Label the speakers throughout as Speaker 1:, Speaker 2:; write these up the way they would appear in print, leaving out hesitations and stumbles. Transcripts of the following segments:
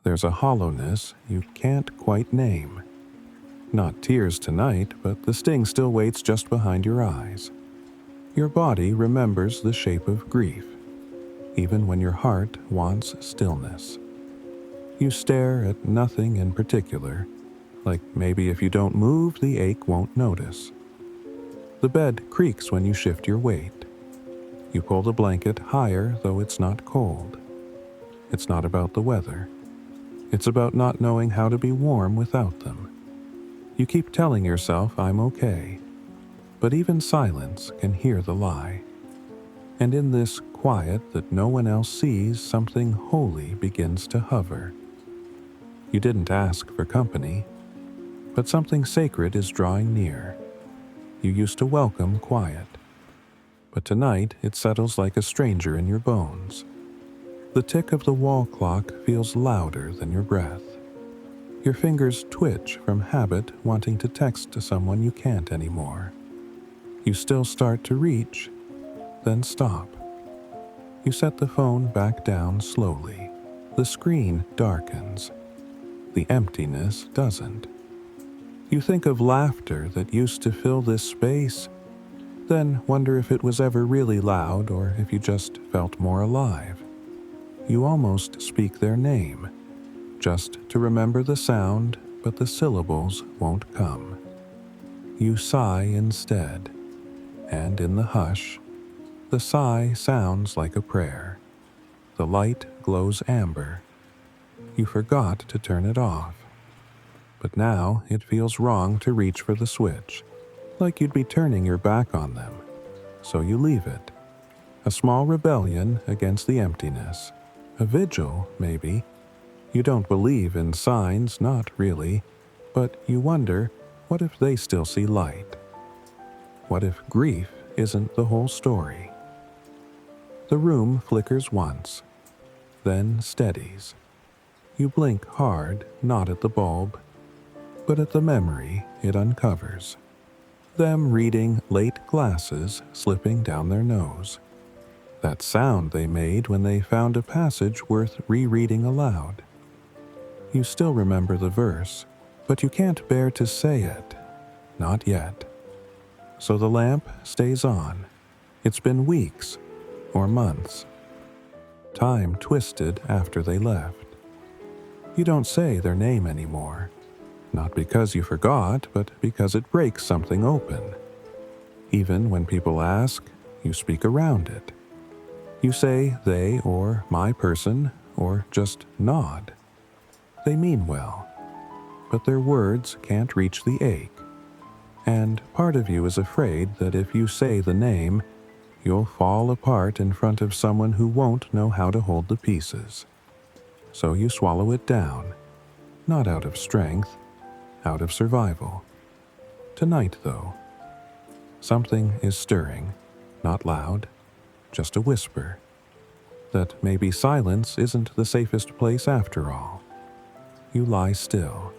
Speaker 1: There's a hollowness you can't quite name. Not tears tonight, but the sting still waits just behind your eyes. Your body remembers the shape of grief, even when your heart wants stillness. You stare at nothing in particular, like maybe if you don't move, the ache won't notice. The bed creaks when you shift your weight. You pull the blanket higher, though it's not cold. It's not about the weather. It's about not knowing how to be warm without them. You keep telling yourself, I'm okay. But even silence can hear the lie. And in this quiet that no one else sees, something holy begins to hover. You didn't ask for company, but something sacred is drawing near. You used to welcome quiet, but tonight it settles like a stranger in your bones. The tick of the wall clock feels louder than your breath. Your fingers twitch from habit, wanting to text to someone you can't anymore. You still start to reach, then stop. You set the phone back down slowly. The screen darkens. The emptiness doesn't. You think of laughter that used to fill this space, then wonder if it was ever really loud or if you just felt more alive. You almost speak their name, just to remember the sound, but the syllables won't come. You sigh instead, and in the hush, the sigh sounds like a prayer. The light glows amber. You forgot to turn it off. But now it feels wrong to reach for the switch, like you'd be turning your back on them. So you leave it. A small rebellion against the emptiness. A vigil, maybe. You don't believe in signs, not really, but you wonder, what if they still see light? What if grief isn't the whole story? The room flickers once, then steadies. You blink hard, not at the bulb, but at the memory it uncovers. Them reading late glasses slipping down their nose. That sound they made when they found a passage worth rereading aloud. You still remember the verse, but you can't bear to say it. Not yet. So the lamp stays on. It's been weeks or months. Time twisted after they left. You don't say their name anymore. Not because you forgot, but because it breaks something open. Even when people ask, you speak around it. You say they or my person, or just nod. They mean well, but their words can't reach the ache. And part of you is afraid that if you say the name, you'll fall apart in front of someone who won't know how to hold the pieces. So you swallow it down, not out of strength, out of survival. Tonight, though, something is stirring, not loud, just a whisper, that maybe silence isn't the safest place after all. You lie still,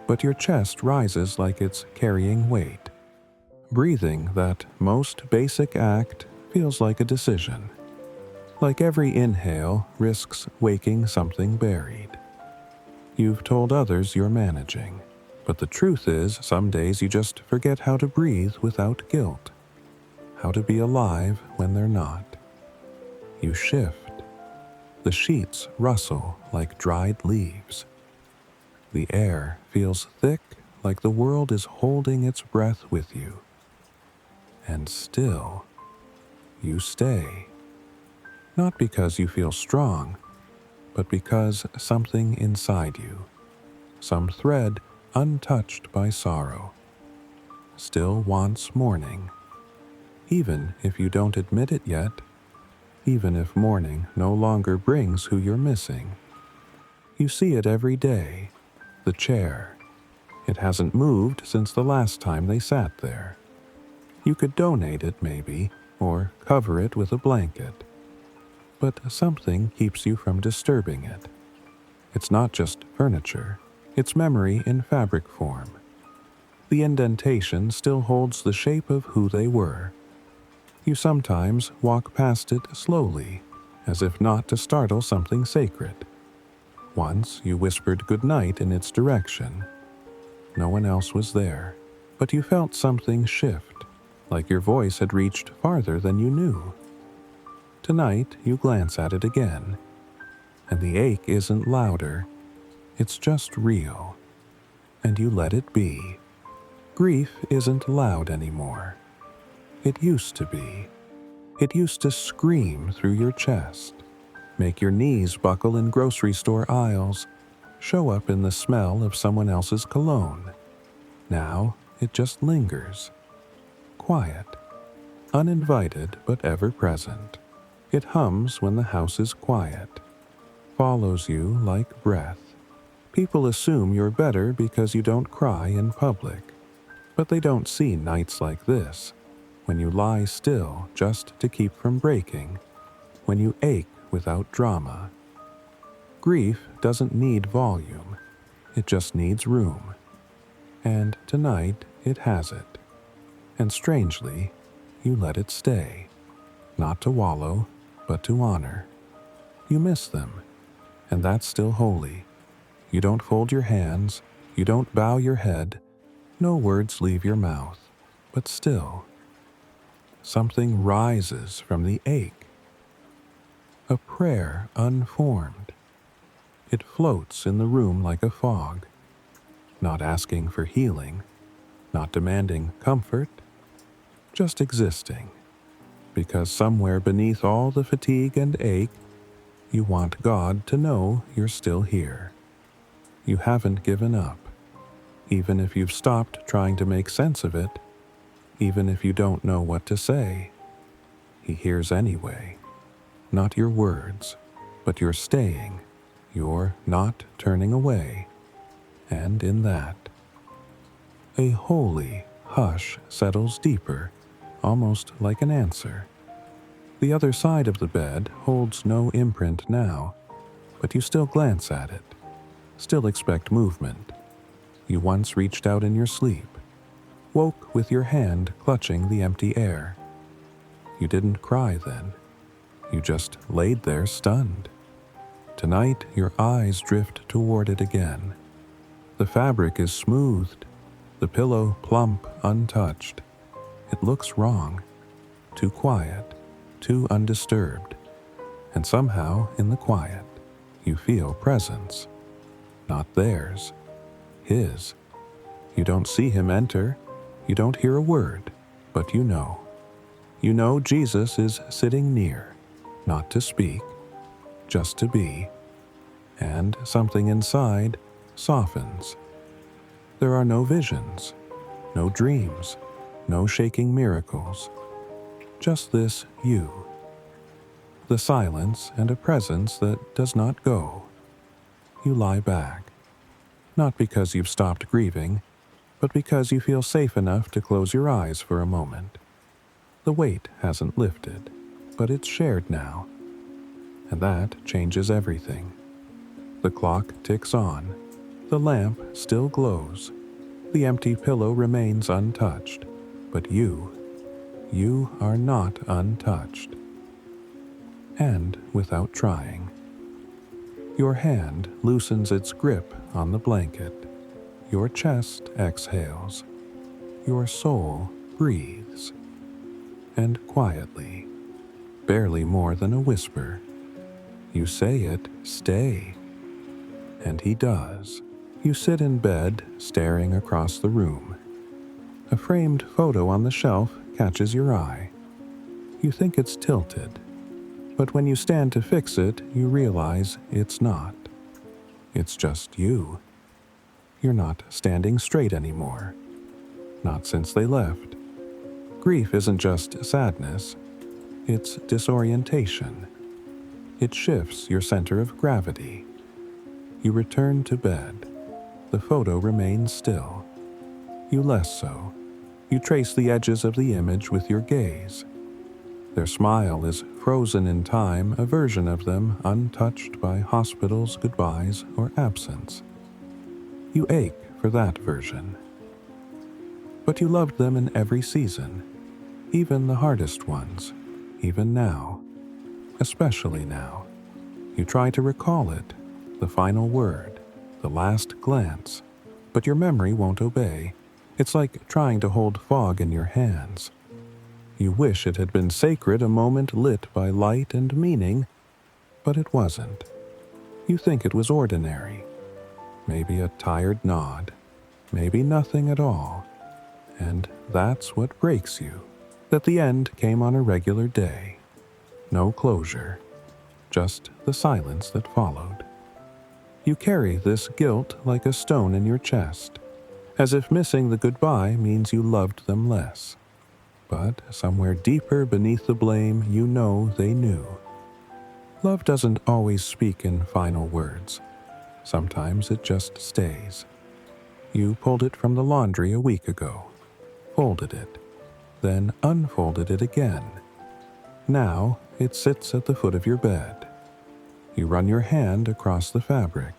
Speaker 1: but your chest rises like it's carrying weight. Breathing, that most basic act, feels like a decision. Like every inhale risks waking something buried. You've told others you're managing, but the truth is some days you just forget how to breathe without guilt. How to be alive when they're not. You shift. The sheets rustle like dried leaves. The air feels thick, like the world is holding its breath with you. And still, you stay. Not because you feel strong, but because something inside you, some thread untouched by sorrow, still wants mourning. Even if you don't admit it yet, even if mourning no longer brings who you're missing. You see it every day, the chair. It hasn't moved since the last time they sat there. You could donate it maybe, or cover it with a blanket. But something keeps you from disturbing it. It's not just furniture, it's memory in fabric form. The indentation still holds the shape of who they were. You sometimes walk past it slowly, as if not to startle something sacred. Once you whispered good night in its direction. No one else was there, but you felt something shift, like your voice had reached farther than you knew. Tonight you glance at it again, and the ache isn't louder, it's just real, and you let it be. Grief isn't loud anymore. It used to be. It used to scream through your chest, make your knees buckle in grocery store aisles, show up in the smell of someone else's cologne. Now it just lingers, quiet, uninvited but ever present. It hums when the house is quiet, follows you like breath. People assume you're better because you don't cry in public, but they don't see nights like this, when you lie still just to keep from breaking, when you ache without drama. Grief doesn't need volume, it just needs room. And tonight it has it. And strangely, you let it stay, not to wallow, but to honor. You miss them, and that's still holy. You don't fold your hands, you don't bow your head, no words leave your mouth, but still, something rises from the ache. A prayer unformed. It floats in the room like a fog, not asking for healing, not demanding comfort, just existing, because somewhere beneath all the fatigue and ache, you want God to know you're still here. You haven't given up, even if you've stopped trying to make sense of it, even if you don't know what to say. He hears anyway. Not your words, but your staying, your not turning away. And in that, a holy hush settles deeper, almost like an answer. The other side of the bed holds no imprint now, but you still glance at it, still expect movement. You once reached out in your sleep, woke with your hand clutching the empty air. You didn't cry then. You just laid there stunned. Tonight, your eyes drift toward it again. The fabric is smoothed, the pillow plump, untouched. It looks wrong, too quiet, too undisturbed. And somehow, in the quiet, you feel presence. Not theirs, his. You don't see him enter, you don't hear a word, but you know. You know Jesus is sitting near, not to speak, just to be. And something inside softens. There are no visions, no dreams, no shaking miracles. Just this you. The silence and a presence that does not go. You lie back. Not because you've stopped grieving, but because you feel safe enough to close your eyes for a moment. The weight hasn't lifted, but it's shared now. And that changes everything. The clock ticks on. The lamp still glows. The empty pillow remains untouched. But you are not untouched. And without trying. Your hand loosens its grip on the blanket. Your chest exhales. Your soul breathes. And quietly, barely more than a whisper, you say it, stay. And he does. You sit in bed, staring across the room. A framed photo on the shelf catches your eye. You think it's tilted, but when you stand to fix it, you realize it's not. It's just you. You're not standing straight anymore. Not since they left. Grief isn't just sadness, it's disorientation. It shifts your center of gravity. You return to bed. The photo remains still. You less so. You trace the edges of the image with your gaze. Their smile is frozen in time, a version of them untouched by hospitals, goodbyes, or absence. You ache for that version. But you loved them in every season, even the hardest ones, even now, especially now. You try to recall it, the final word, the last glance, but your memory won't obey. It's like trying to hold fog in your hands. You wish it had been sacred, a moment lit by light and meaning, but it wasn't. You think it was ordinary. Maybe a tired nod, maybe nothing at all. And that's what breaks you, that the end came on a regular day. No closure, just the silence that followed. You carry this guilt like a stone in your chest, as if missing the goodbye means you loved them less. But somewhere deeper beneath the blame, you know they knew. Love doesn't always speak in final words. Sometimes it just stays. You pulled it from the laundry a week ago, folded it, then unfolded it again. Now it sits at the foot of your bed. You run your hand across the fabric.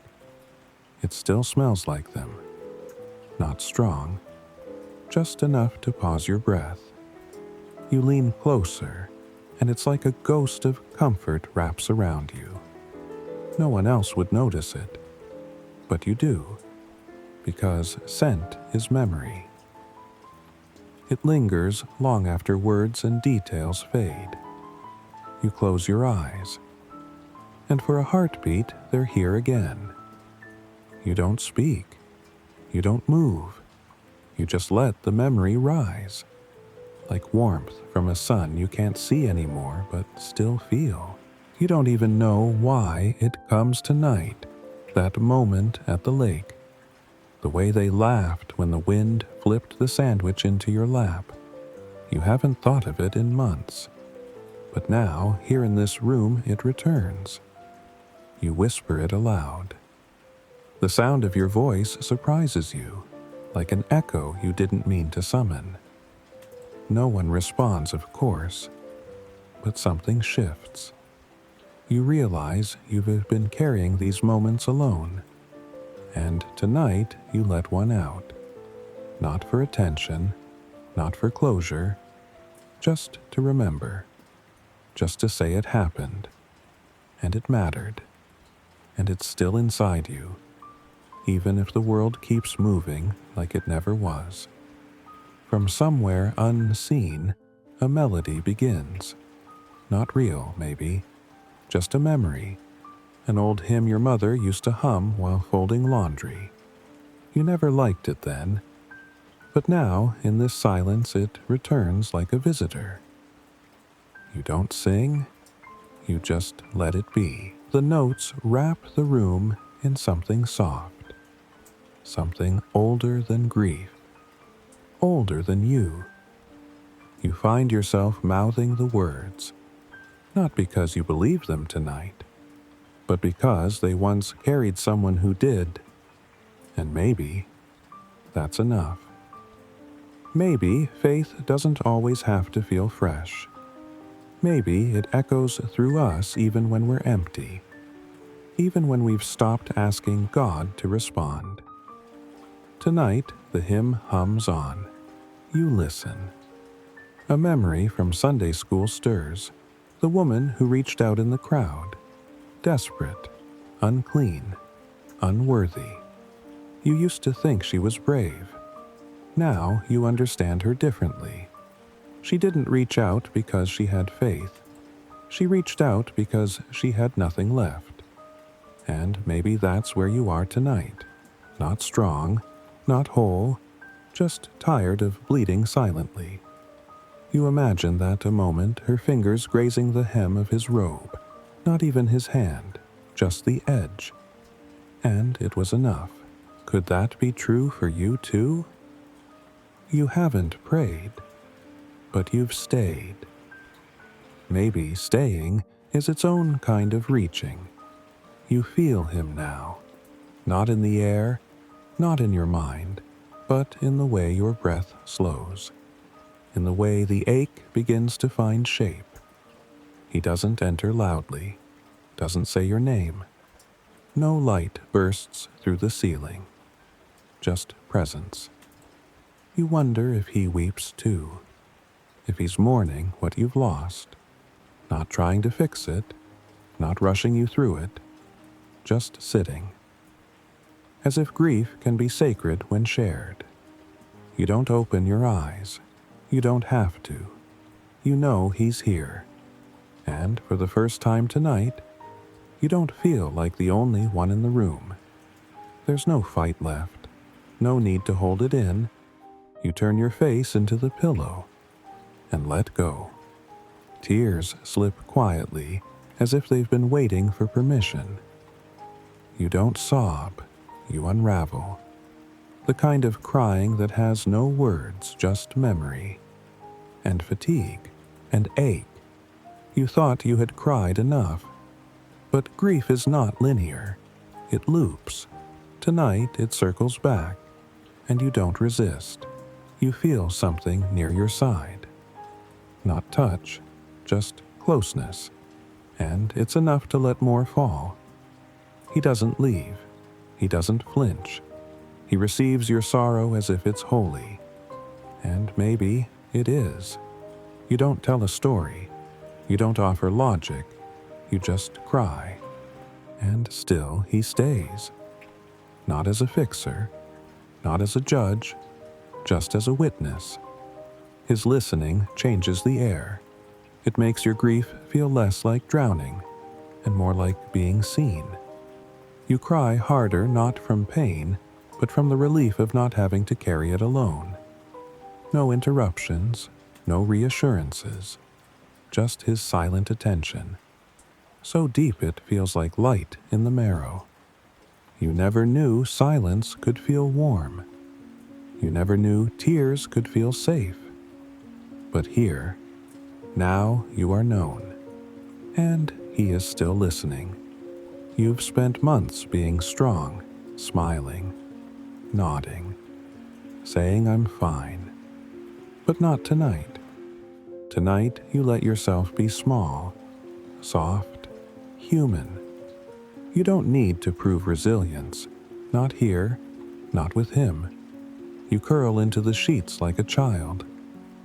Speaker 1: It still smells like them. Not strong, just enough to pause your breath. You lean closer, and it's like a ghost of comfort wraps around you. No one else would notice it, but you do, because scent is memory. It lingers long after words and details fade. You close your eyes, and for a heartbeat, they're here again. You don't speak. You don't move. You just let the memory rise. Like warmth from a sun you can't see anymore but still feel. You don't even know why it comes tonight, that moment at the lake. The way they laughed when the wind flipped the sandwich into your lap. You haven't thought of it in months. But now, here in this room, it returns. You whisper it aloud. The sound of your voice surprises you, like an echo you didn't mean to summon. No one responds, of course, but something shifts. You realize you've been carrying these moments alone, and tonight you let one out. Not for attention, not for closure, just to remember, just to say it happened, and it mattered, and it's still inside you, even if the world keeps moving like it never was. From somewhere unseen, a melody begins. Not real, maybe, just a memory, an old hymn your mother used to hum while folding laundry. You never liked it then, but now, in this silence, it returns like a visitor. You don't sing, you just let it be. The notes wrap the room in something soft, something older than grief. Older than you. You find yourself mouthing the words, not because you believe them tonight, but because they once carried someone who did, and maybe that's enough. Maybe faith doesn't always have to feel fresh. Maybe it echoes through us even when we're empty, even when we've stopped asking God to respond. Tonight, the hymn hums on. You listen. A memory from Sunday school stirs. The woman who reached out in the crowd. Desperate, unclean, unworthy. You used to think she was brave. Now you understand her differently. She didn't reach out because she had faith. She reached out because she had nothing left. And maybe that's where you are tonight. Not strong, not whole, just tired of bleeding silently. You imagine that a moment, her fingers grazing the hem of his robe, not even his hand, just the edge. And it was enough. Could that be true for you too? You haven't prayed, but you've stayed. Maybe staying is its own kind of reaching. You feel him now, not in the air, not in your mind, but in the way your breath slows, in the way the ache begins to find shape. He doesn't enter loudly, doesn't say your name. No light bursts through the ceiling, just presence. You wonder if he weeps too, if he's mourning what you've lost, not trying to fix it, not rushing you through it, just sitting. As if grief can be sacred when shared. You don't open your eyes. You don't have to. You know he's here. And for the first time tonight, you don't feel like the only one in the room. There's no fight left. No need to hold it in. You turn your face into the pillow and let go. Tears slip quietly, as if they've been waiting for permission. You don't sob, you unravel. The kind of crying that has no words, just memory. And fatigue, and ache. You thought you had cried enough. But grief is not linear. It loops. Tonight it circles back, and you don't resist. You feel something near your side. Not touch, just closeness, and it's enough to let more fall. He doesn't leave. He doesn't flinch. He receives your sorrow as if it's holy. And maybe it is. You don't tell a story. You don't offer logic. You just cry. And still he stays. Not as a fixer, not as a judge, just as a witness. His listening changes the air. It makes your grief feel less like drowning and more like being seen. You cry harder not from pain, but from the relief of not having to carry it alone. No interruptions, no reassurances, just his silent attention. So deep it feels like light in the marrow. You never knew silence could feel warm. You never knew tears could feel safe. But here, now you are known. And he is still listening. You've spent months being strong, smiling, nodding, saying I'm fine. But not tonight. Tonight you let yourself be small, soft, human. You don't need to prove resilience. Not here, not with him. You curl into the sheets like a child,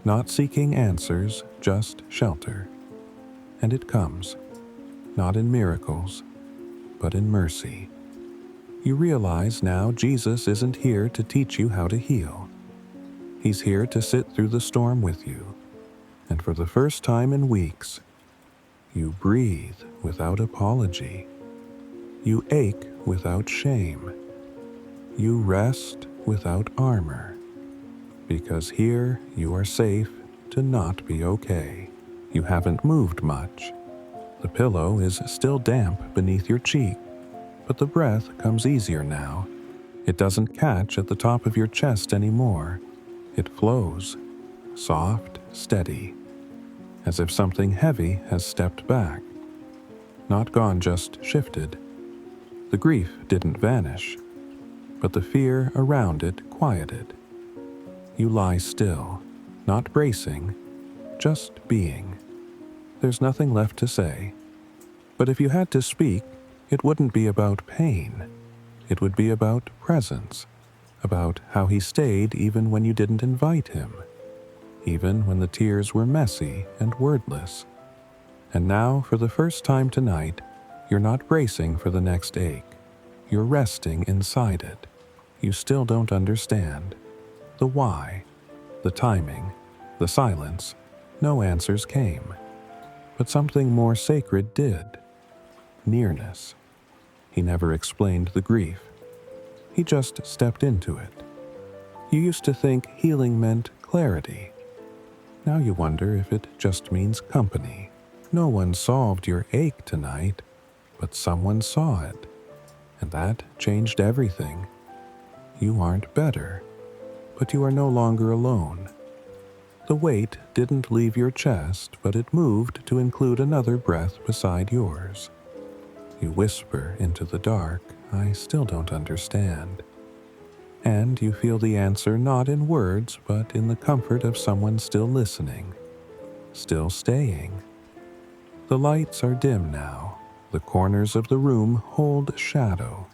Speaker 1: not seeking answers, just shelter. And it comes, not in miracles, but in mercy. You realize now Jesus isn't here to teach you how to heal. He's here to sit through the storm with you. And for the first time in weeks, you breathe without apology. You ache without shame. You rest without armor. Because here you are safe to not be okay. You haven't moved much. The pillow is still damp beneath your cheek, but the breath comes easier now. It doesn't catch at the top of your chest anymore. It flows, soft, steady, as if something heavy has stepped back. Not gone, just shifted. The grief didn't vanish, but the fear around it quieted. You lie still, not bracing, just being. There's nothing left to say. But if you had to speak, it wouldn't be about pain. It would be about presence, about how he stayed even when you didn't invite him, even when the tears were messy and wordless. And now, for the first time tonight, you're not bracing for the next ache. You're resting inside it. You still don't understand. The why, the timing, the silence, no answers came. But something more sacred did. Nearness. He never explained the grief. He just stepped into it. You used to think healing meant clarity. Now you wonder if it just means company. No one solved your ache tonight, but someone saw it. And that changed everything. You aren't better, but you are no longer alone. The weight didn't leave your chest, but it moved to include another breath beside yours. You whisper into the dark, I still don't understand. And you feel the answer not in words, but in the comfort of someone still listening, still staying. The lights are dim now. The corners of the room hold shadow,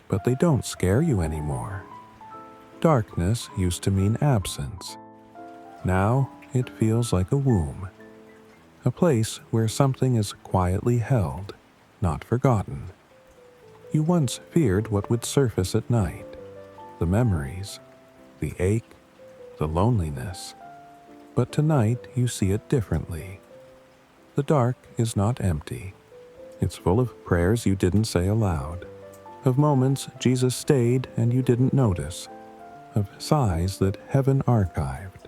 Speaker 1: but they don't scare you anymore. Darkness used to mean absence. Now it feels like a womb, a place where something is quietly held, not forgotten. You once feared what would surface at night, the memories, the ache, the loneliness. But tonight you see it differently. The dark is not empty. It's full of prayers you didn't say aloud, of moments Jesus stayed and you didn't notice, of sighs that heaven archived.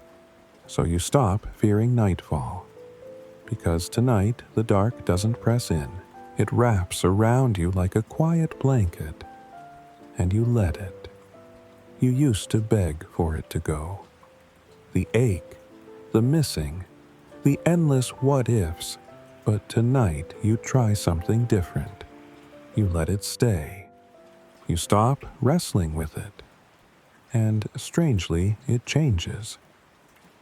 Speaker 1: So you stop fearing nightfall, because tonight the dark doesn't press in. It wraps around you like a quiet blanket, and you let it. You used to beg for it to go. The ache, the missing, the endless what-ifs, but tonight you try something different. You let it stay. You stop wrestling with it. And strangely, it changes.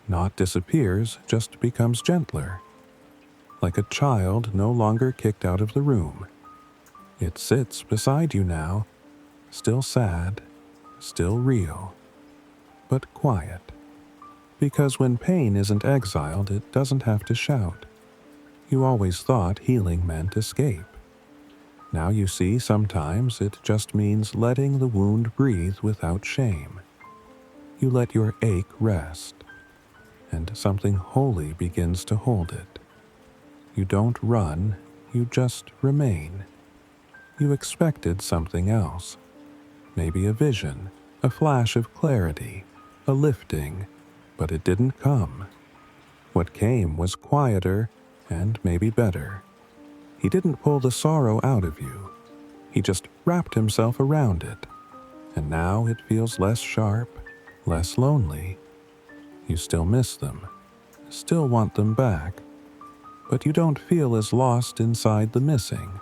Speaker 1: Not disappears, just becomes gentler. Like a child no longer kicked out of the room. It sits beside you now, still sad, still real, but quiet. Because when pain isn't exiled, it doesn't have to shout. You always thought healing meant escape. Now you see sometimes it just means letting the wound breathe without shame. You let your ache rest, and something holy begins to hold it. You don't run, you just remain. You expected something else. Maybe a vision, a flash of clarity, a lifting, but it didn't come. What came was quieter and maybe better. He didn't pull the sorrow out of you. He just wrapped himself around it. And now it feels less sharp, less lonely. You still miss them, still want them back, but you don't feel as lost inside the missing,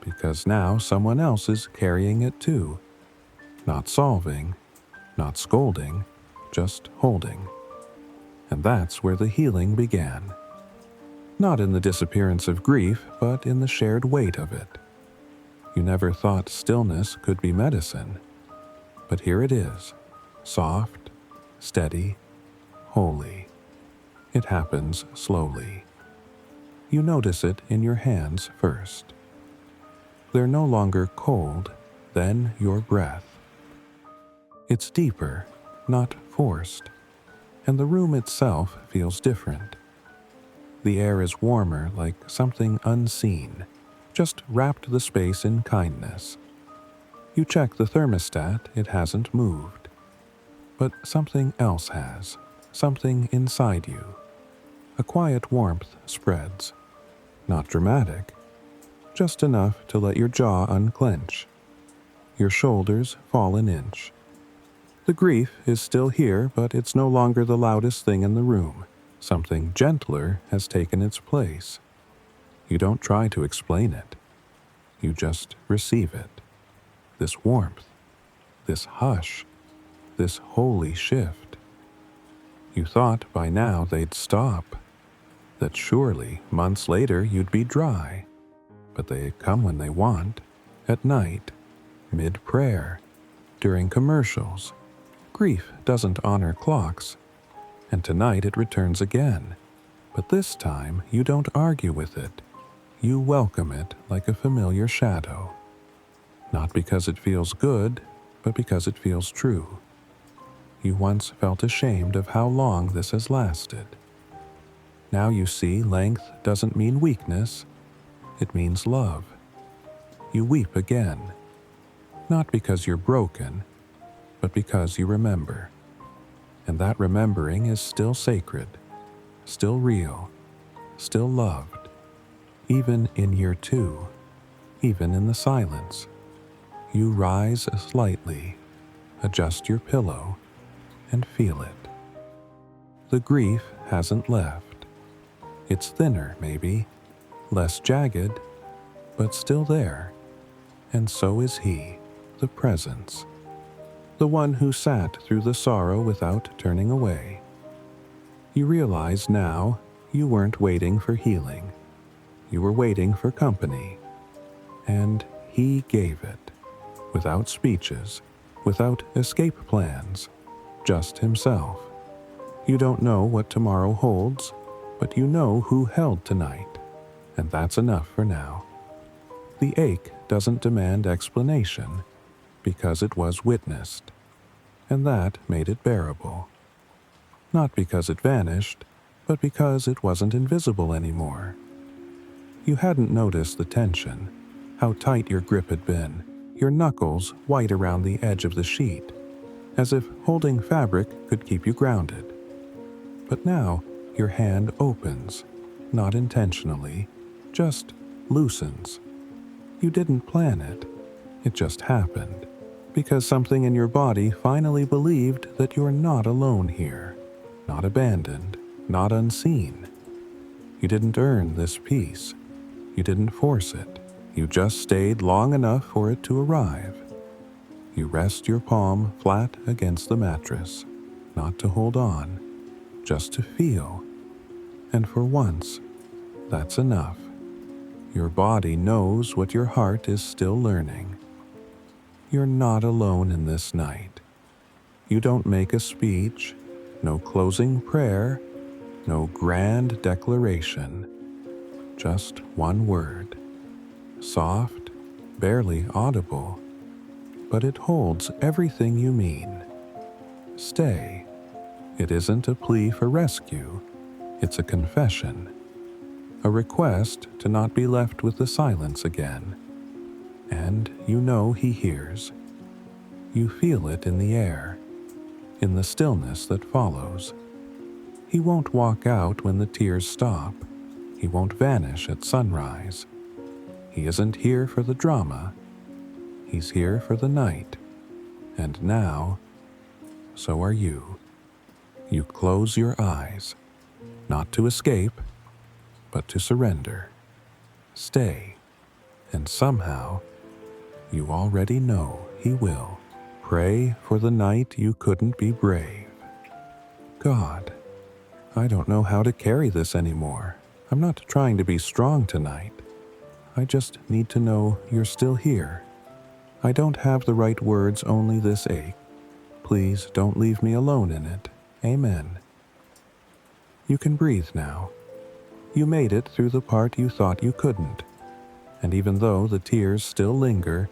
Speaker 1: because now someone else is carrying it too. Not solving, not scolding, just holding. And that's where the healing began. Not in the disappearance of grief, but in the shared weight of it. You never thought stillness could be medicine, but here it is, soft, steady, holy. It happens slowly. You notice it in your hands first. They're no longer cold, then your breath. It's deeper, not forced, and the room itself feels different. The air is warmer, like something unseen, just wrapped the space in kindness. You check the thermostat, it hasn't moved. But something else has, something inside you. A quiet warmth spreads. Not dramatic, just enough to let your jaw unclench. Your shoulders fall an inch. The grief is still here, but it's no longer the loudest thing in the room. Something gentler has taken its place. You don't try to explain it. You just receive it. This warmth, this hush, this holy shift. You thought by now they'd stop, that surely months later you'd be dry. But they come when they want, at night, mid-prayer, during commercials. Grief doesn't honor clocks, and tonight it returns again. But this time you don't argue with it. You welcome it like a familiar shadow. Not because it feels good, but because it feels true. You once felt ashamed of how long this has lasted. Now you see length doesn't mean weakness, it means love. You weep again, not because you're broken, but because you remember. And that remembering is still sacred, still real, still loved, even in year 2, even in the silence. You rise slightly, adjust your pillow, and feel it. The grief hasn't left. It's thinner, maybe, less jagged, but still there. And so is he, the presence. The one who sat through the sorrow without turning away. You realize now you weren't waiting for healing. You were waiting for company. And he gave it, without speeches, without escape plans, just himself. You don't know what tomorrow holds, but you know who held tonight, and that's enough for now. The ache doesn't demand explanation because it was witnessed, and that made it bearable. Not because it vanished, but because it wasn't invisible anymore. You hadn't noticed the tension, how tight your grip had been, your knuckles white around the edge of the sheet, as if holding fabric could keep you grounded. But now your hand opens, not intentionally, just loosens. You didn't plan it. It just happened, because something in your body finally believed that you're not alone here, not abandoned, not unseen. You didn't earn this peace. You didn't force it. You just stayed long enough for it to arrive. You rest your palm flat against the mattress, not to hold on, just to feel. And for once, that's enough. Your body knows what your heart is still learning. You're not alone in this night. You don't make a speech, no closing prayer, no grand declaration. Just one word. Soft, barely audible, but it holds everything you mean. Stay. It isn't a plea for rescue. It's a confession. A request to not be left with the silence again. And you know he hears. You feel it in the air, in the stillness that follows. He won't walk out when the tears stop. He won't vanish at sunrise. He isn't here for the drama. He's here for the night. And now, so are you. You close your eyes, not to escape, but to surrender. Stay, and somehow, you already know he will. Pray for the night you couldn't be brave. God, I don't know how to carry this anymore. I'm not trying to be strong tonight. I just need to know you're still here. I don't have the right words, only this ache. Please don't leave me alone in it. Amen. You can breathe now. You made it through the part you thought you couldn't. And even though the tears still linger,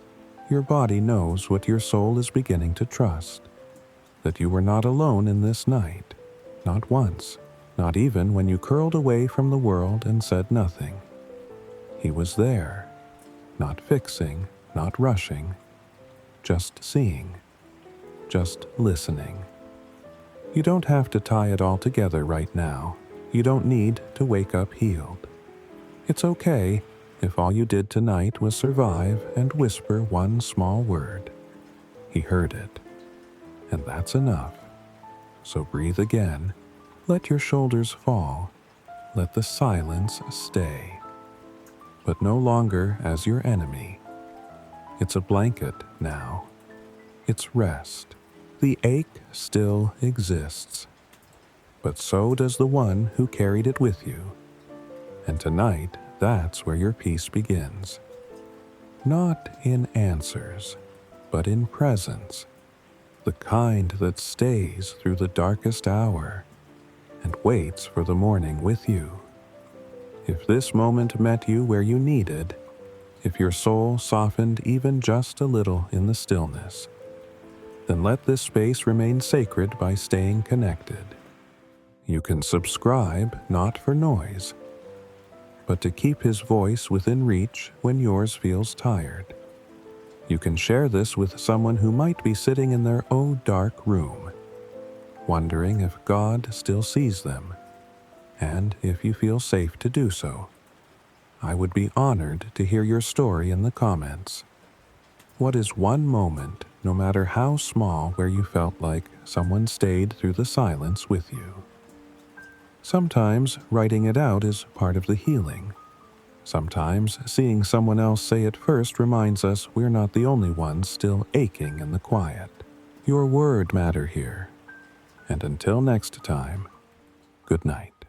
Speaker 1: your body knows what your soul is beginning to trust. That you were not alone in this night. Not once. Not even when you curled away from the world and said nothing. He was there. Not fixing, not rushing. Just seeing. Just listening. You don't have to tie it all together right now. You don't need to wake up healed. It's okay if all you did tonight was survive and whisper one small word. He heard it. And that's enough. So breathe again. Let your shoulders fall. Let the silence stay. But no longer as your enemy. It's a blanket now. It's rest. The ache still exists. But so does the one who carried it with you. And tonight, that's where your peace begins. Not in answers, but in presence. The kind that stays through the darkest hour and waits for the morning with you. If this moment met you where you needed, if your soul softened even just a little in the stillness, then let this space remain sacred by staying connected. You can subscribe not for noise, but to keep his voice within reach when yours feels tired. You can share this with someone who might be sitting in their own dark room, wondering if God still sees them, and if you feel safe to do so. I would be honored to hear your story in the comments. What is one moment, no matter how small, where you felt like someone stayed through the silence with you? Sometimes writing it out is part of the healing. Sometimes seeing someone else say it first reminds us we're not the only ones still aching in the quiet. Your word matter here. And until next time, good night.